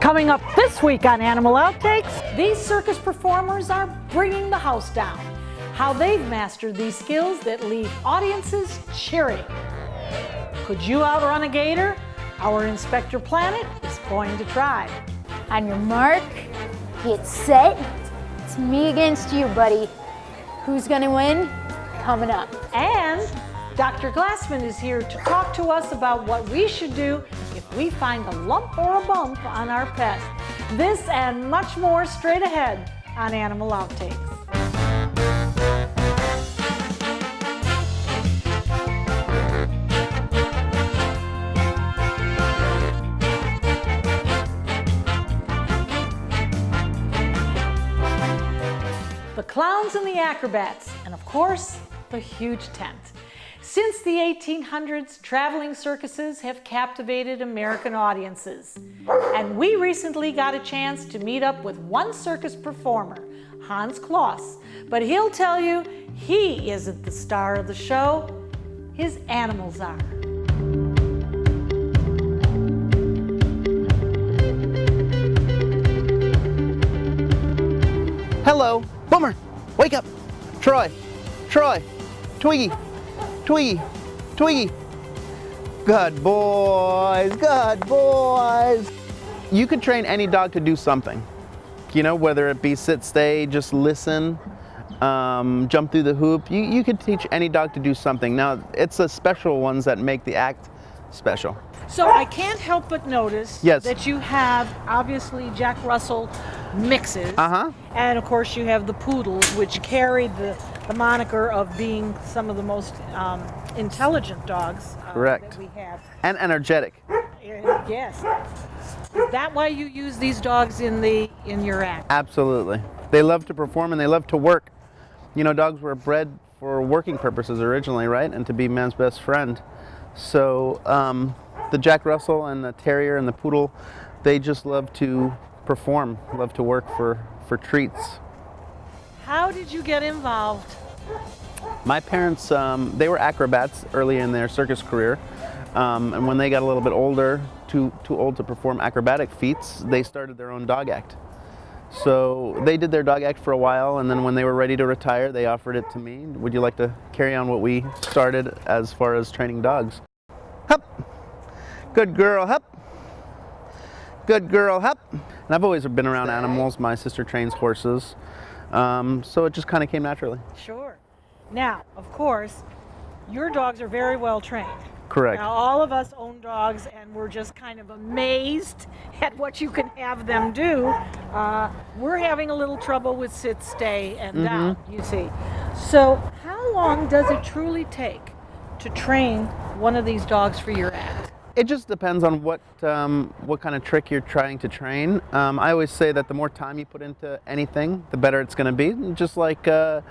Coming up this week on Animal Outtakes, these circus performers are bringing the house down. How they've mastered these skills that leave audiences cheering. Could you outrun a gator? Our Inspector Planet is going to try. On your mark, get set. It's me against you, buddy. Who's gonna win? Coming up. And Dr. Glassman is here to talk to us about what we should do if we find a lump or a bump on our pet. This and much more straight ahead on Animal Outtakes. The clowns and the acrobats, and of course, the huge tent. Since the 1800s, traveling circuses have captivated American audiences. And we recently got a chance to meet up with one circus performer, Hans Kloss. But he'll tell you he isn't the star of the show, his animals are. Hello, Boomer, wake up. Troy, Twiggy, Twiggy. Good boys. You could train any dog to do something. You know, whether it be sit, stay, just listen, jump through the hoop. You could teach any dog to do something. Now, it's the special ones that make the act special. So I can't help but notice Yes. that you have, obviously, Jack Russell mixes. And of course you have the poodles, which carry the moniker of being some of the most intelligent dogs Correct. that we have. And energetic. Yes. Is that why you use these dogs in your act? Absolutely. They love to perform and they love to work. You know, dogs were bred for working purposes originally, right? And to be man's best friend. So the Jack Russell and the Terrier and the Poodle, they just love to perform, love to work for treats. How did you get involved? My parents, they were acrobats early in their circus career. And when they got a little bit older, too old to perform acrobatic feats, they started their own dog act. So they did their dog act for a while, and then when they were ready to retire, they offered it to me. Would you like to carry on what we started as far as training dogs? Hup! Good girl, hup! Good girl, hup! And I've always been around animals. My sister trains horses, so it just kind of came naturally. Sure. Now, of course, your dogs are very well trained. Correct. Now, all of us own dogs, and we're just kind of amazed at what you can have them do. We're having a little trouble with sit, stay, and down, you see. So how long does it truly take to train one of these dogs for your act? It just depends on what kind of trick you're trying to train. I always say that the more time you put into anything, the better it's going to be. Just like the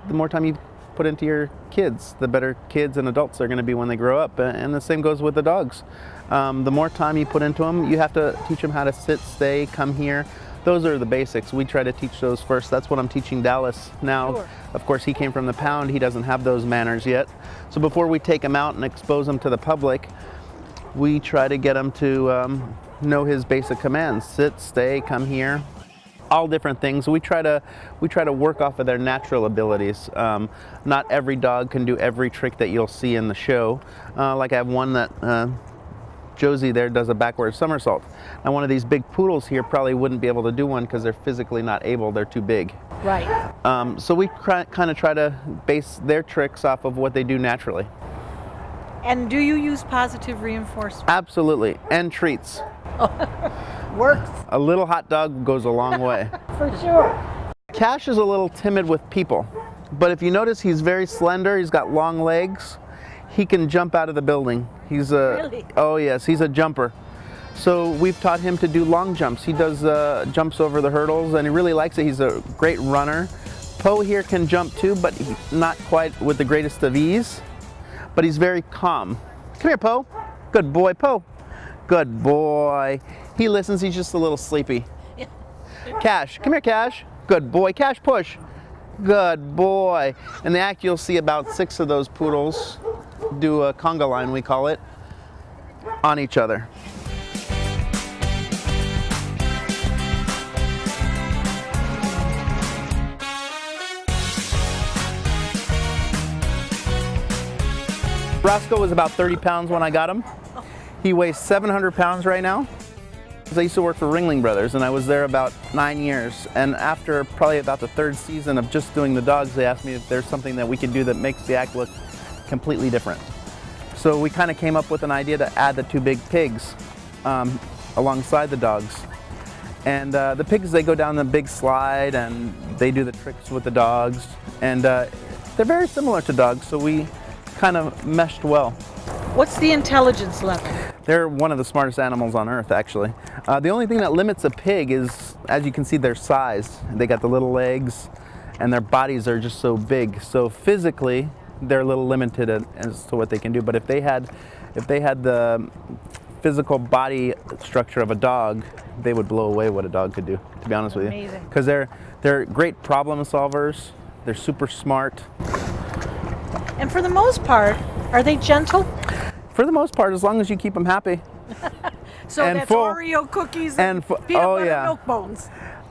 more time you put into your kids, the better kids and adults are going to be when they grow up. And the same goes with the dogs. The more time you put into them, you have to teach them how to sit, stay, come here. Those are the basics. We try to teach those first. That's what I'm teaching Dallas now. Sure. Of course, he came from the pound. He doesn't have those manners yet. So before we take him out and expose him to the public, we try to get him to know his basic commands: sit, stay, come here, all different things. We try to work off of their natural abilities. Not every dog can do every trick that you'll see in the show. Like I have one that Josie there does a backward somersault. Now one of these big poodles here probably wouldn't be able to do one because they're physically not able. They're too big. Right. So we kind of try to base their tricks off of what they do naturally. And do you use positive reinforcement? Absolutely, and treats. Works. A little hot dog goes a long way. For sure. Cash is a little timid with people, but if you notice, he's very slender. He's got long legs. He can jump out of the building. He's a Really? Oh yes, he's a jumper. So we've taught him to do long jumps. He does jumps over the hurdles, and he really likes it. He's a great runner. Poe here can jump too, but not quite with the greatest of ease. But he's very calm. Come here, Poe. Good boy, Poe. Good boy. He listens. He's just a little sleepy. Cash, come here, Cash. Good boy. Cash, push. Good boy. In the act, you'll see about 6 of those poodles do a conga line, we call it, on each other. Roscoe was about 30 pounds when I got him. He weighs 700 pounds right now. I used to work for Ringling Brothers, and I was there about 9 years. And after probably about the 3rd season of just doing the dogs, they asked me if there's something that we could do that makes the act look completely different. So we kind of came up with an idea to add the 2 big pigs alongside the dogs. And the pigs, they go down the big slide and they do the tricks with the dogs. And they're very similar to dogs, so we kind of meshed well. What's the intelligence level? They're one of the smartest animals on earth, actually. The only thing that limits a pig is, as you can see, their size. They got the little legs and their bodies are just so big. So physically, they're a little limited as to what they can do. But if they had the physical body structure of a dog, they would blow away what a dog could do, to be honest with you. Amazing. Because they're great problem solvers. They're super smart. And for the most part, are they gentle? For the most part, as long as you keep them happy. So and that's full. Oreo cookies and peanut oh, butter yeah. milk bones.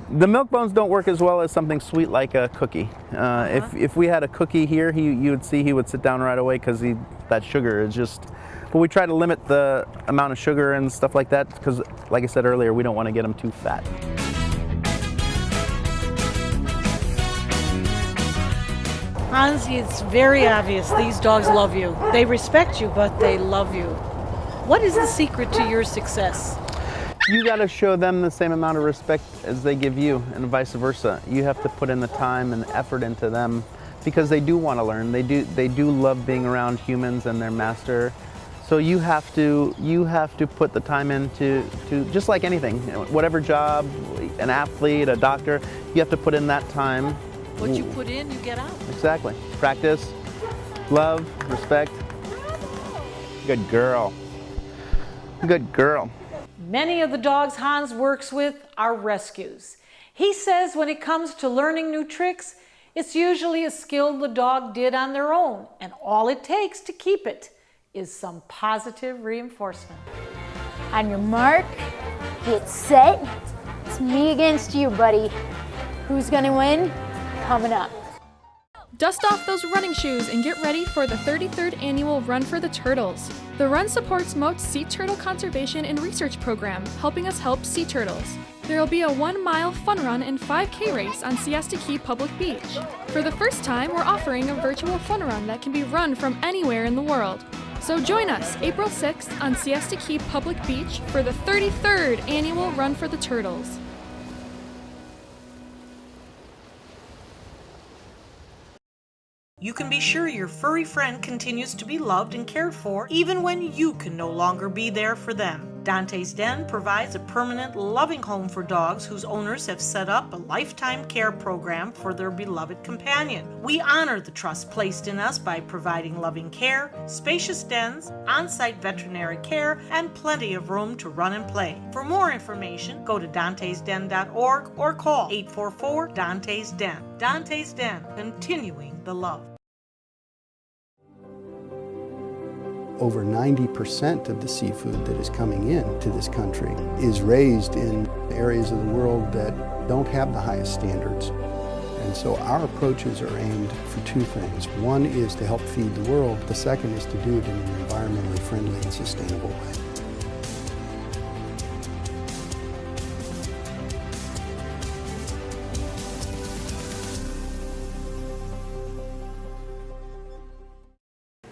The milk bones don't work as well as something sweet like a cookie. If we had a cookie here, you would see he would sit down right away because that sugar is just. But we try to limit the amount of sugar and stuff like that because, like I said earlier, we don't want to get them too fat. Hans, it's very obvious these dogs love you. They respect you, but they love you. What is the secret to your success? You got to show them the same amount of respect as they give you, and vice versa. You have to put in the time and effort into them because they do want to learn. They do love being around humans and their master. So you have to put the time into just like anything, whatever job, an athlete, a doctor, you have to put in that time. What you put in, you get out. Exactly. Practice, love, respect. Good girl. Good girl. Many of the dogs Hans works with are rescues. He says when it comes to learning new tricks, it's usually a skill the dog did on their own, and all it takes to keep it is some positive reinforcement. On your mark, get set. It's me against you, buddy. Who's gonna win? Coming up. Dust off those running shoes and get ready for the 33rd annual Run for the Turtles. The run supports Moat's Sea Turtle Conservation and Research Program, helping us help sea turtles. There will be a 1-mile fun run and 5K race on Siesta Key Public Beach. For the first time, we're offering a virtual fun run that can be run from anywhere in the world. So join us April 6th on Siesta Key Public Beach for the 33rd annual Run for the Turtles. You can be sure your furry friend continues to be loved and cared for even when you can no longer be there for them. Dante's Den provides a permanent, loving home for dogs whose owners have set up a lifetime care program for their beloved companion. We honor the trust placed in us by providing loving care, spacious dens, on-site veterinary care, and plenty of room to run and play. For more information, go to dantesden.org or call 844-DANTES-DEN. Dante's Den, continuing the love. Over 90% of the seafood that is coming in to this country is raised in areas of the world that don't have the highest standards. And so our approaches are aimed for 2 things. One is to help feed the world. The second is to do it in an environmentally friendly and sustainable way.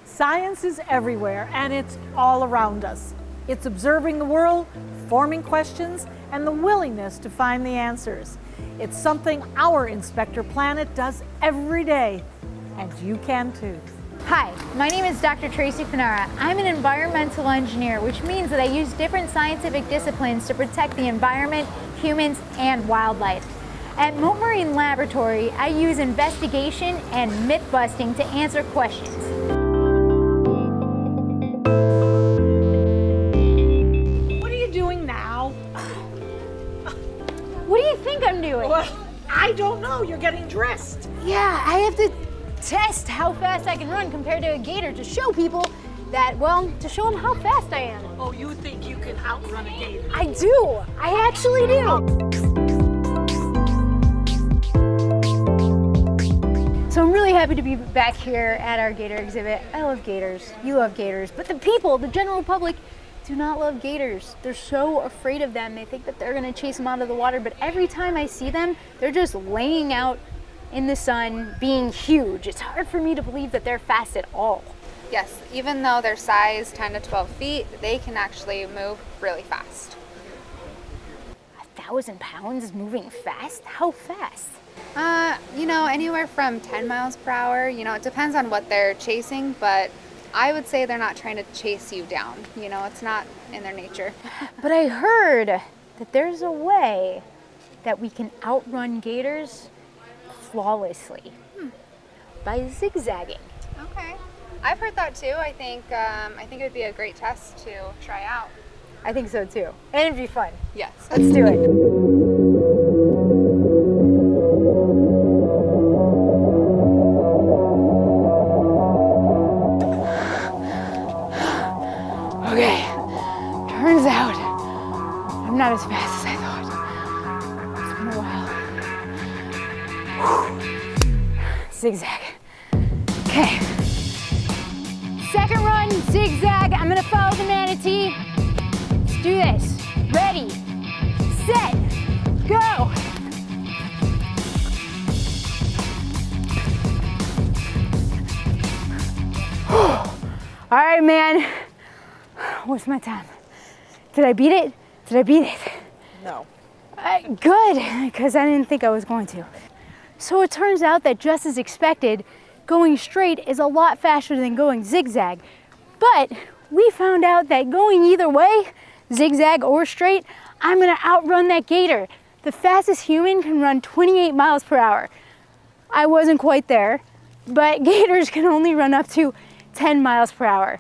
Science is everywhere and it's all around us. It's observing the world, forming questions, and the willingness to find the answers. It's something our Inspector Planet does every day, and you can too. Hi, my name is Dr. Tracy Finara. I'm an environmental engineer, which means that I use different scientific disciplines to protect the environment, humans, and wildlife. At Moat Marine Laboratory, I use investigation and myth-busting to answer questions. What do you think I'm doing? Well, I don't know. You're getting dressed. Yeah, I have to test how fast I can run compared to a gator to show people that, well, to show them how fast I am. Oh, you think you can outrun a gator? I do. I actually do. So I'm really happy to be back here at our gator exhibit. I love gators, you love gators, but the people, the general public, do not love gators. They're so afraid of them. They think that they're gonna chase them out of the water, but every time I see them, they're just laying out in the sun, being huge. It's hard for me to believe that they're fast at all. Yes, even though their size 10 to 12 feet, they can actually move really fast. 1,000 pounds moving fast? How fast? You know, anywhere from 10 miles per hour. You know, it depends on what they're chasing, but I would say they're not trying to chase you down. You know, it's not in their nature. But I heard that there's a way that we can outrun gators flawlessly by zigzagging. Okay. I've heard that too. I think it would be a great test to try out. I think so too. And it'd be fun. Yes. Let's do it. Okay, turns out I'm not as fast as I thought. It's been a while. Zigzag. Okay. Second run, zigzag. I'm gonna follow the manatee. Let's do this. Ready, set, go. All right, man. What's my time? Did I beat it? Did I beat it? No. Good, because I didn't think I was going to. So it turns out that just as expected, going straight is a lot faster than going zigzag. But we found out that going either way, zigzag or straight, I'm gonna outrun that gator. The fastest human can run 28 miles per hour. I wasn't quite there, but gators can only run up to 10 miles per hour.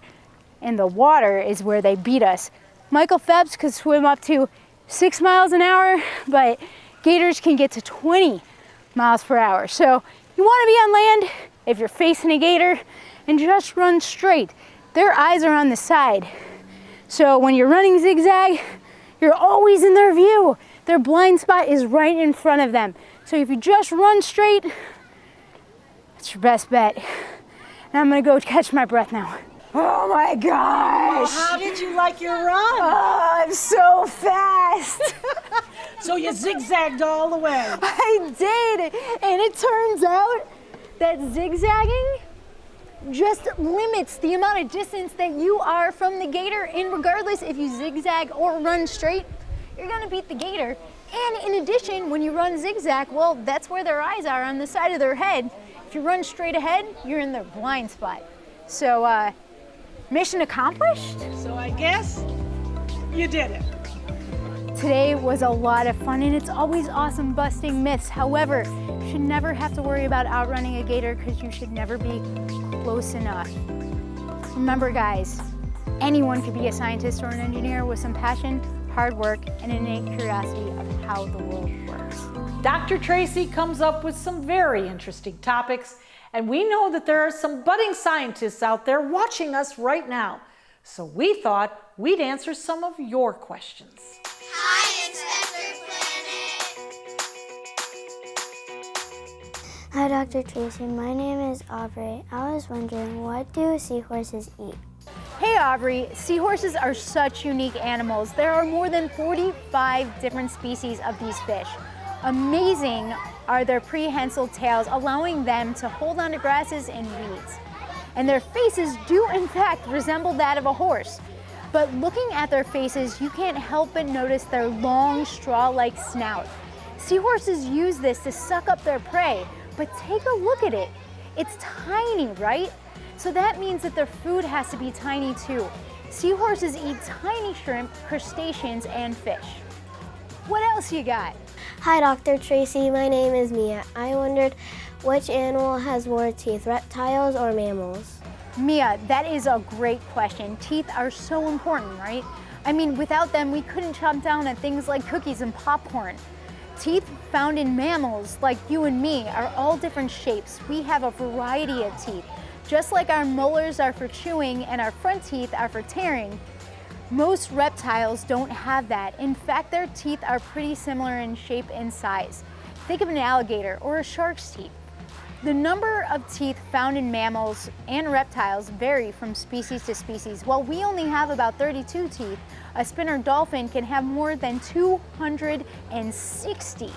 And the water is where they beat us. Michael Phelps could swim up to 6 miles an hour, but gators can get to 20 miles per hour. So you wanna be on land if you're facing a gator and just run straight. Their eyes are on the side. So when you're running zigzag, you're always in their view. Their blind spot is right in front of them. So if you just run straight, it's your best bet. And I'm gonna go catch my breath now. Oh my gosh! How did you like your run? Oh, I'm so fast! So you zigzagged all the way. I did! And it turns out that zigzagging just limits the amount of distance that you are from the gator, and regardless if you zigzag or run straight, you're gonna beat the gator. And in addition, when you run zigzag, well, that's where their eyes are, on the side of their head. If you run straight ahead, you're in their blind spot. So, mission accomplished? So I guess you did it. Today was a lot of fun, and it's always awesome busting myths. However, you should never have to worry about outrunning a gator because you should never be close enough. Remember, guys, anyone could be a scientist or an engineer with some passion, hard work, and an innate curiosity of how the world works. Dr. Tracy comes up with some very interesting topics, and we know that there are some budding scientists out there watching us right now. So we thought we'd answer some of your questions. Hi, Inspector Planet! Hi, Dr. Tracy. My name is Aubrey. I was wondering, what do seahorses eat? Hey Aubrey, seahorses are such unique animals. There are more than 45 different species of these fish. Amazing are their prehensile tails, allowing them to hold onto grasses and weeds. And their faces do in fact resemble that of a horse. But looking at their faces, you can't help but notice their long straw-like snout. Seahorses use this to suck up their prey, but take a look at it. It's tiny, right? So that means that their food has to be tiny too. Seahorses eat tiny shrimp, crustaceans, and fish. What else you got? Hi, Dr. Tracy. My name is Mia. I wondered, which animal has more teeth, reptiles or mammals? Mia, that is a great question. Teeth are so important, right? I mean, without them, we couldn't chomp down on things like cookies and popcorn. Teeth found in mammals, like you and me, are all different shapes. We have a variety of teeth. Just like our molars are for chewing and our front teeth are for tearing, most reptiles don't have that. In fact, their teeth are pretty similar in shape and size. Think of an alligator or a shark's teeth. The number of teeth found in mammals and reptiles vary from species to species. While we only have about 32 teeth, a spinner dolphin can have more than 260,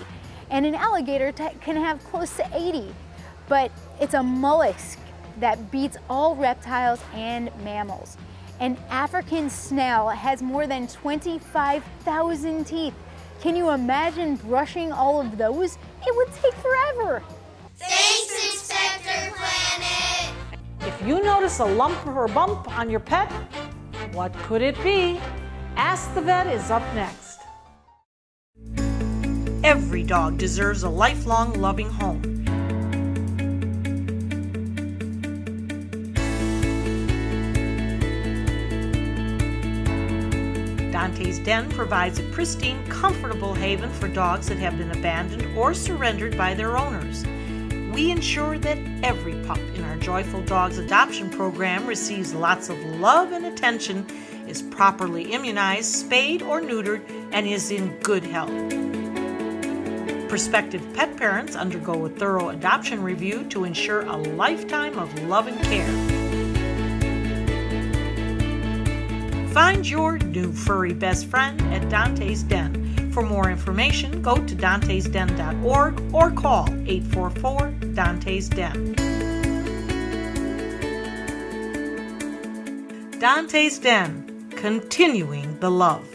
and an alligator can have close to 80. But it's a mollusk that beats all reptiles and mammals. An African snail has more than 25,000 teeth. Can you imagine brushing all of those? It would take forever. Thanks, Inspector Planet! If you notice a lump or bump on your pet, what could it be? Ask the Vet is up next. Every dog deserves a lifelong loving home. Dante's Den provides a pristine, comfortable haven for dogs that have been abandoned or surrendered by their owners. We ensure that every pup in our Joyful Dogs adoption program receives lots of love and attention, is properly immunized, spayed or neutered, and is in good health. Prospective pet parents undergo a thorough adoption review to ensure a lifetime of love and care. Find your new furry best friend at Dante's Den. For more information, go to dantesden.org or call 844-DANTES-DEN. Dante's Den, continuing the love.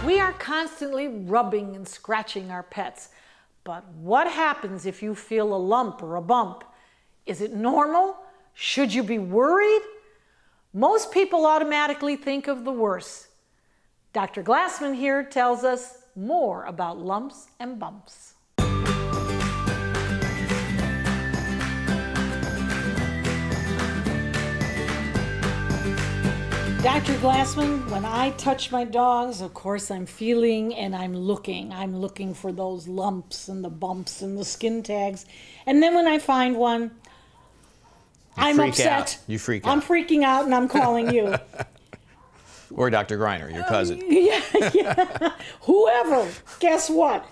We are constantly rubbing and scratching our pets, but what happens if you feel a lump or a bump? Is it normal? Should you be worried? Most people automatically think of the worst. Dr. Glassman here tells us more about lumps and bumps. Dr. Glassman, when I touch my dogs, of course I'm feeling and I'm looking. I'm looking for those lumps and the bumps and the skin tags. And then when I find one, I'm upset. You freak out. I'm freaking out and I'm calling you. Or Dr. Greiner, your cousin. Yeah. Whoever. Guess what?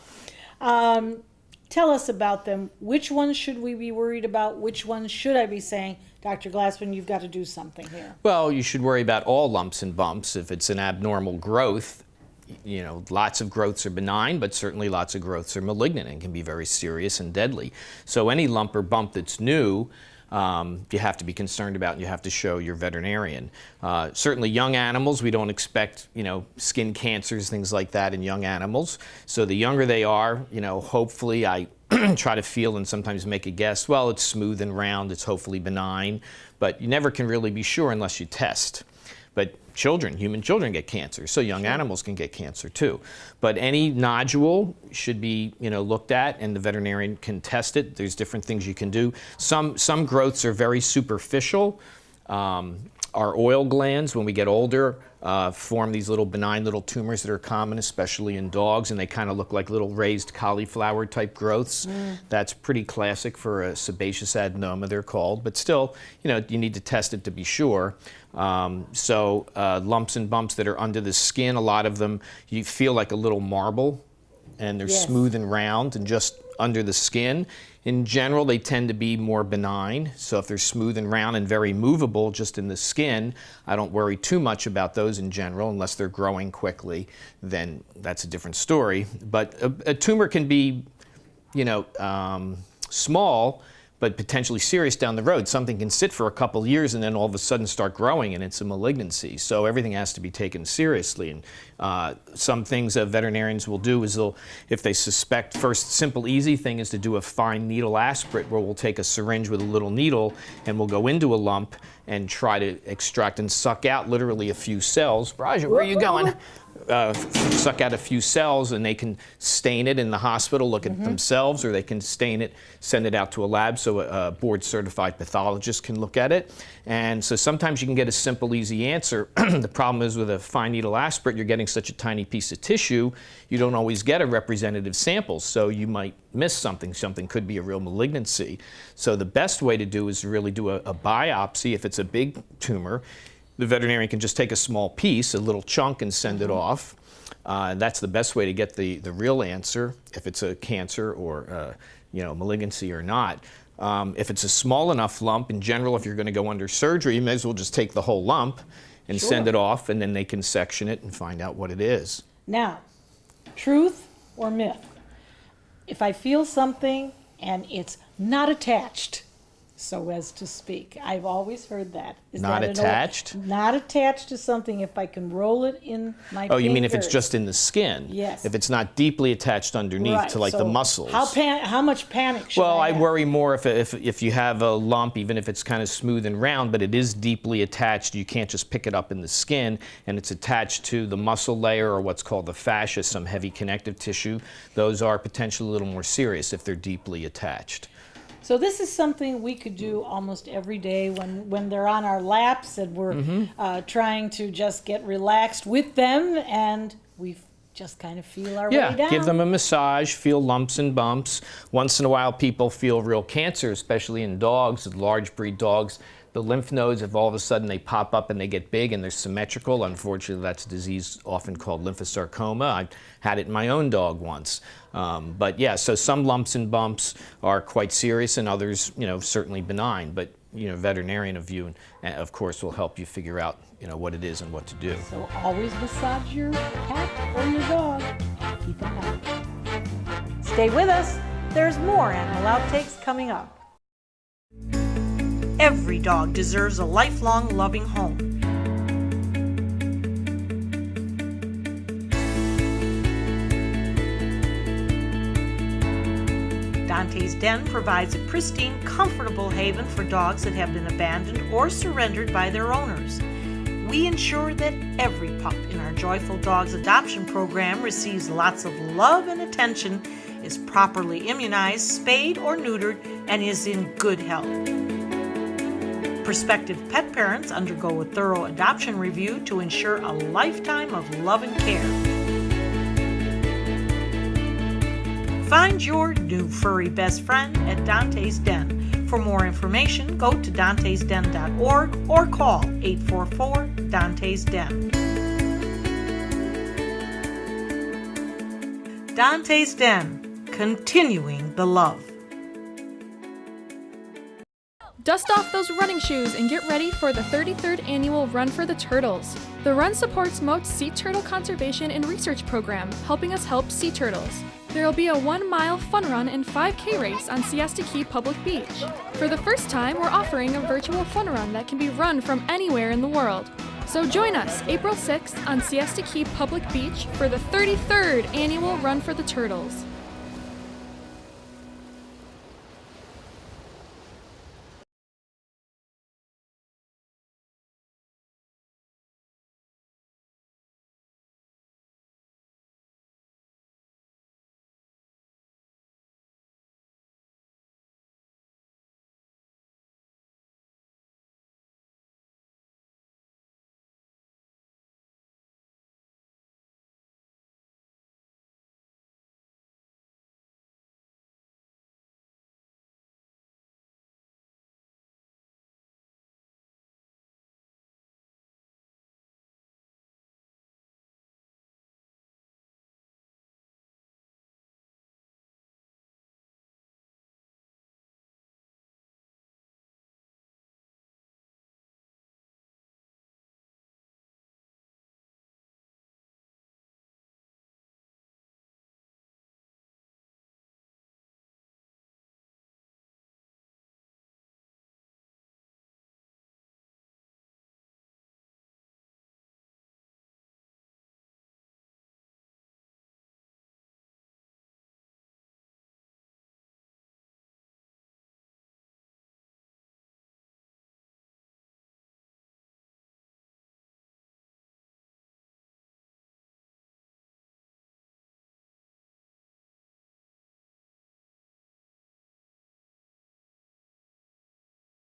Tell us about them. Which ones should we be worried about? Which ones should I be saying, Dr. Glassman, you've got to do something here? Well, you should worry about all lumps and bumps. If it's an abnormal growth, lots of growths are benign, but certainly lots of growths are malignant and can be very serious and deadly. So any lump or bump that's new, you have to be concerned about and you have to show your veterinarian. Certainly young animals, we don't expect, skin cancers, things like that in young animals. So the younger they are, hopefully I try to feel and sometimes make a guess, well, it's smooth and round, it's hopefully benign, but you never can really be sure unless you test. But human children get cancer, so young animals can get cancer too. But any nodule should be, looked at, and the veterinarian can test it. There's different things you can do. Some growths are very superficial. Our oil glands, when we get older, form these little benign little tumors that are common, especially in dogs, and they kind of look like little raised cauliflower type growths. That's pretty classic for a sebaceous adenoma, they're called, but still, you need to test it to be sure. Lumps and bumps that are under the skin, a lot of them, you feel like a little marble, and they're smooth and round and just under the skin. In general, they tend to be more benign. So if they're smooth and round and very movable just in the skin, I don't worry too much about those in general, unless they're growing quickly, then that's a different story. But a tumor can be, small, but potentially serious down the road. Something can sit for a couple years and then all of a sudden start growing, and it's a malignancy. So everything has to be taken seriously. And some things that veterinarians will do is if they suspect, first simple easy thing is to do a fine needle aspirate, where we'll take a syringe with a little needle and we'll go into a lump and try to extract and suck out literally a few cells. Raja, where are you going? Suck out a few cells, and they can stain it in the hospital, look at themselves, or they can stain it, send it out to a lab so a board-certified pathologist can look at it. And so sometimes you can get a simple, easy answer. The problem is with a fine needle aspirate, you're getting such a tiny piece of tissue, you don't always get a representative sample, so you might miss something. Something could be a real malignancy. So the best way to do is really do a biopsy. If it's a big tumor, the veterinarian can just take a small piece, a little chunk, and send it off. That's the best way to get the real answer, if it's a cancer or malignancy or not. If it's a small enough lump, in general, if you're going to go under surgery, you may as well just take the whole lump and send it off, and then they can section it and find out what it is. Now, truth or myth? If I feel something and it's not attached, so as to speak. I've always heard that. Is not that attached? Not attached to something. If I can roll it in my fingers. Oh, you mean if it's just in the skin? Yes. If it's not deeply attached underneath to so the muscles. How much panic should Well, I I have? worry more if you have a lump, even if it's kind of smooth and round, but it is deeply attached. You can't just pick it up in the skin, and it's attached to the muscle layer or what's called the fascia, some heavy connective tissue. Those are potentially a little more serious if they're deeply attached. So this is something we could do almost every day when they're on our laps and we're trying to just get relaxed with them, and we just kind of feel our way down. Yeah, give them a massage, feel lumps and bumps. Once in a while, people feel real cancer, especially in dogs, large breed dogs. The lymph nodes, if all of a sudden they pop up and they get big and they're symmetrical, unfortunately that's a disease often called lymphosarcoma. I had it in my own dog once. But yeah, so some lumps and bumps are quite serious, and others, certainly benign. But veterinarian of of course, will help you figure out, what it is and what to do. So always massage your cat or your dog. Keep in mind. Stay with us. There's more Animal Outtakes coming up. Every dog deserves a lifelong loving home. Dante's Den provides a pristine, comfortable haven for dogs that have been abandoned or surrendered by their owners. We ensure that every pup in our Joyful Dogs adoption program receives lots of love and attention, is properly immunized, spayed or neutered, and is in good health. Prospective pet parents undergo a thorough adoption review to ensure a lifetime of love and care. Find your new furry best friend at Dante's Den. For more information, go to dantesden.org or call 844-DANTES-DEN. Dante's Den, continuing the love. Dust off those running shoes and get ready for the 33rd annual Run for the Turtles. The run supports Moat's Sea Turtle Conservation and Research Program, helping us help sea turtles. There will be a 1-mile fun run and 5K race on Siesta Key Public Beach. For the first time, we're offering a virtual fun run that can be run from anywhere in the world. So join us April 6th on Siesta Key Public Beach for the 33rd annual Run for the Turtles.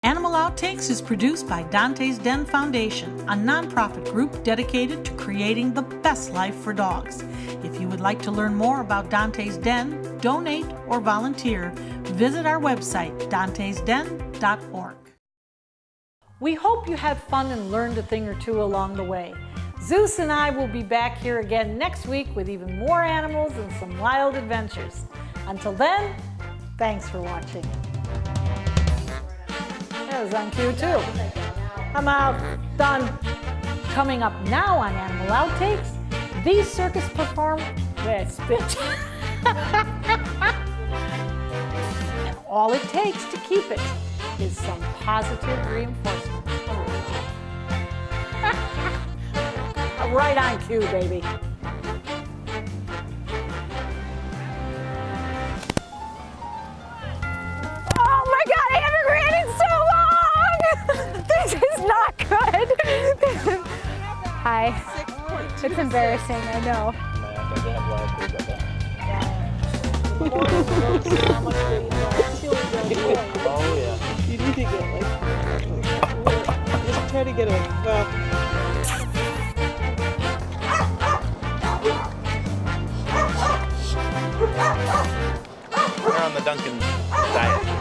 Animal Outtakes is produced by Dante's Den Foundation, a nonprofit group dedicated to creating the best life for dogs. If you would like to learn more about Dante's Den, donate, or volunteer, visit our website, dantesden.org. We hope you had fun and learned a thing or two along the way. Zeus and I will be back here again next week with even more animals and some wild adventures. Until then, thanks for watching. That was on cue too. I'm out. Done. Coming up now on Animal Outtakes, these circus perform that spit. And all it takes to keep it is some positive reinforcement. Right on cue, baby. Oh my God, I haven't ran in so long! This is not good. Hi. It's embarrassing, I know. Oh yeah. You need to get like, just try to get a, We're on the Duncan diet.